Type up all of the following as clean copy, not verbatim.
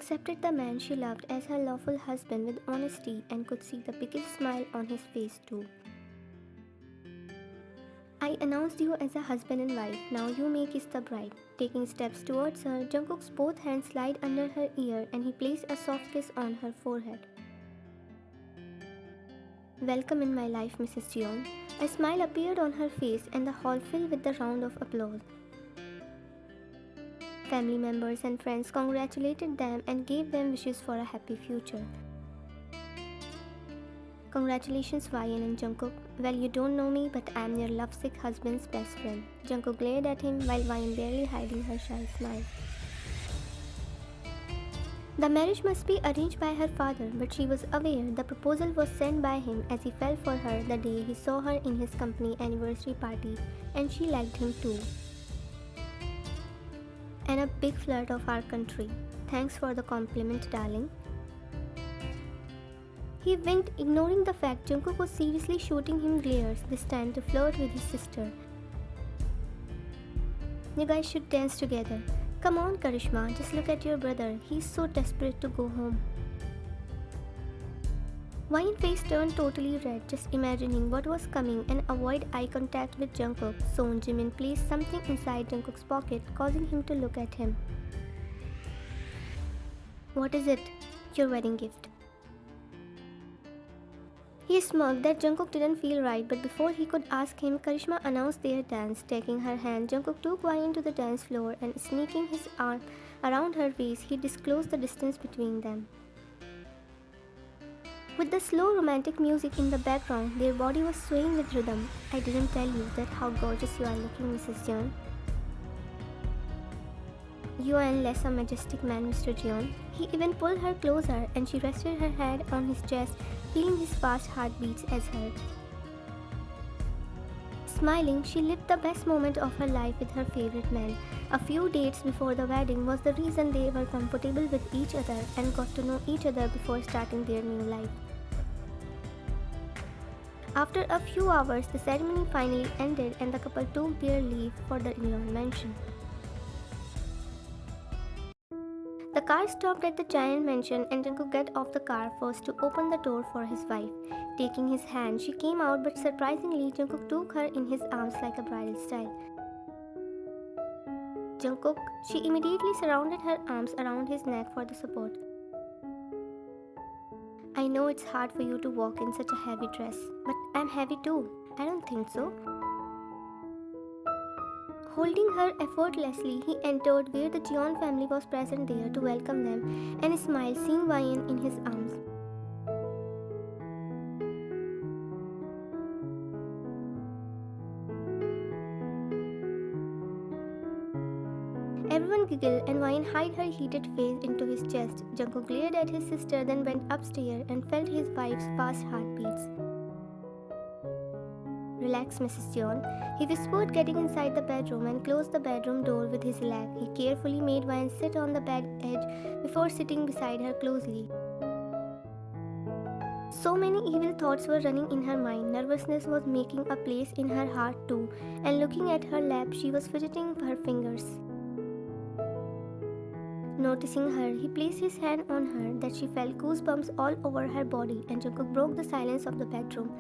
accepted the man she loved as her lawful husband with honesty and could see the biggest smile on his face too. I announced you as a husband and wife, now you may kiss the bride. Taking steps towards her, Jungkook's both hands slid under her ear and he placed a soft kiss on her forehead. Welcome in my life, Mrs. Jeon. A smile appeared on her face and the hall filled with the round of applause. Family members and friends congratulated them and gave them wishes for a happy future. Congratulations Ryan and Jungkook. Well, you don't know me, but I'm your lovesick husband's best friend. Jungkook glared at him while Ryan barely hiding her shy smile. The marriage must be arranged by her father, but she was aware the proposal was sent by him as he fell for her the day he saw her in his company anniversary party, and she liked him too. And a big flirt of our country. Thanks for the compliment, darling. He winked, ignoring the fact Jungkook was seriously shooting him glares, this time to flirt with his sister. You guys should dance together. Come on, Karishma, just look at your brother. He's so desperate to go home. Wyan's face turned totally red, just imagining what was coming, and avoid eye contact with Jungkook. So Jimin placed something inside Jungkook's pocket, causing him to look at him. What is it? Your wedding gift. He smirked that Jungkook didn't feel right, but before he could ask him, Karishma announced their dance. Taking her hand, Jungkook took Wyan to the dance floor and sneaking his arm around her waist, he disclosed the distance between them. With the slow romantic music in the background, their body was swaying with rhythm. I didn't tell you that how gorgeous you are looking, Mrs. Jeon. You are unless a majestic man, Mr. Jeon. He even pulled her closer and she rested her head on his chest, feeling his fast heartbeats as hers. Smiling, she lived the best moment of her life with her favorite man. A few dates before the wedding was the reason they were comfortable with each other and got to know each other before starting their new life. After a few hours, the ceremony finally ended and the couple took their leave for the in-law mansion. The car stopped at the giant mansion and Jungkook got off the car first to open the door for his wife. Taking his hand, she came out, but surprisingly, Jungkook took her in his arms like a bridal style. Jungkook, she immediately surrounded her arms around his neck for the support. I know it's hard for you to walk in such a heavy dress, but I'm heavy too. I don't think so. Holding her effortlessly, he entered where the Jeon family was present there to welcome them and smiled seeing Wyan in his arms. Everyone giggled and Wyan hid her heated face into his chest. Jungkook glared at his sister, then went upstairs and felt his wife's fast heartbeats. Relax, Mrs. Jeon, he whispered, getting inside the bedroom and closed the bedroom door with his leg. He carefully made Wyan sit on the bed edge before sitting beside her closely. So many evil thoughts were running in her mind. Nervousness was making a place in her heart too, and looking at her lap, she was fidgeting her fingers. Noticing her, he placed his hand on her that she felt goosebumps all over her body, and Jungkook broke the silence of the bedroom.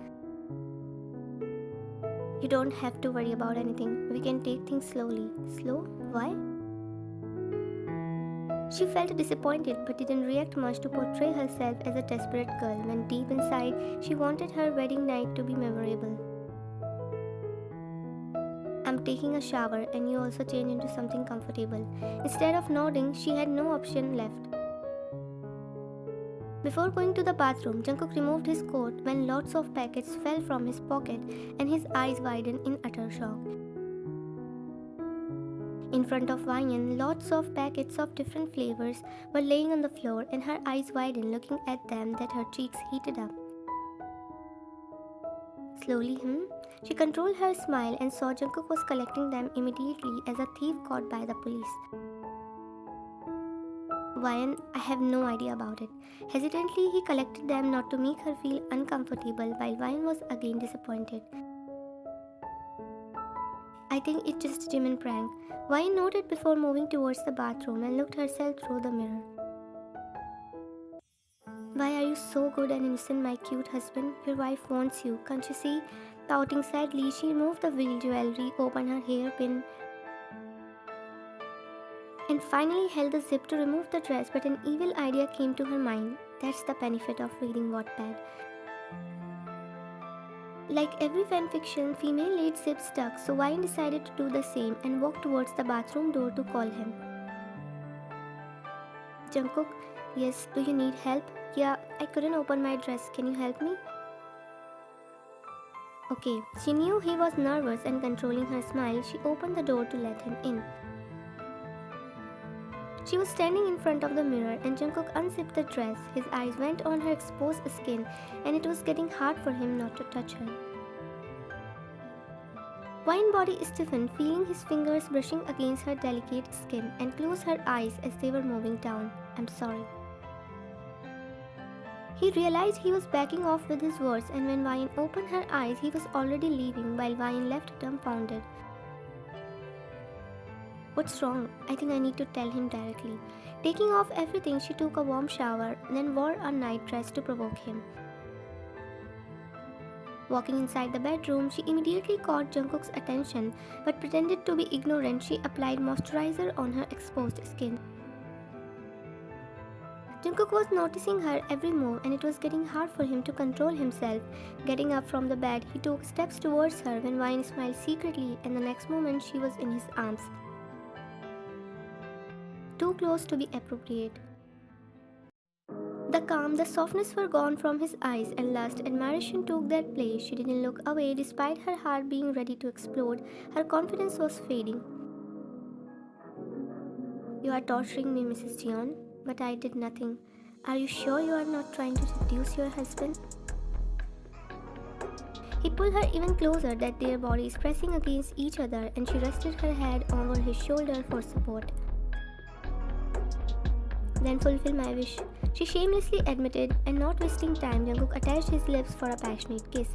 You don't have to worry about anything. We can take things slowly. Slow? Why? She felt disappointed but didn't react much to portray herself as a desperate girl when deep inside she wanted her wedding night to be memorable. I'm taking a shower and you also change into something comfortable. Instead of nodding, she had no option left. Before going to the bathroom, Jungkook removed his coat when lots of packets fell from his pocket and his eyes widened in utter shock. In front of Wyan, lots of packets of different flavors were laying on the floor and her eyes widened looking at them that her cheeks heated up. Slowly, she controlled her smile and saw Jungkook was collecting them immediately as a thief caught by the police. Wyan, I have no idea about it. Hesitantly, he collected them not to make her feel uncomfortable while Wyan was again disappointed. I think it's just Jimin prank. Wyan nodded before moving towards the bathroom and looked herself through the mirror. you're so good and innocent, my cute husband. Your wife wants you, can't you see? Pouting sadly, she removed the veil jewelry, opened her hairpin, and finally held the zip to remove the dress, but an evil idea came to her mind. That's the benefit of reading Wattpad. Like every fanfiction, female lead zip stuck, so Vine decided to do the same and walked towards the bathroom door to call him. Jungkook, yes, do you need help? Yeah, I couldn't open my dress, can you help me? Okay, she knew he was nervous and controlling her smile, she opened the door to let him in. She was standing in front of the mirror and Jungkook unzipped the dress. His eyes went on her exposed skin and it was getting hard for him not to touch her. Vine body stiffened, feeling his fingers brushing against her delicate skin, and closed her eyes as they were moving down. I'm sorry. He realized he was backing off with his words, and when Vine opened her eyes, he was already leaving while Vine left dumbfounded. What's wrong? I think I need to tell him directly. Taking off everything, she took a warm shower, then wore a night dress to provoke him. Walking inside the bedroom, she immediately caught Jungkook's attention, but pretended to be ignorant. She applied moisturizer on her exposed skin. Jungkook was noticing her every move and it was getting hard for him to control himself. Getting up from the bed, he took steps towards her when Vine smiled secretly, and the next moment she was in his arms. Too close to be appropriate. The calm, the softness were gone from his eyes, and lust, admiration took their place. She didn't look away despite her heart being ready to explode. Her confidence was fading. You are torturing me, Mrs. Jeon, but I did nothing. Are you sure you are not trying to seduce your husband? He pulled her even closer, that their bodies pressing against each other, and she rested her head over his shoulder for support. Then fulfill my wish, she shamelessly admitted, and not wasting time, Jungkook attached his lips for a passionate kiss.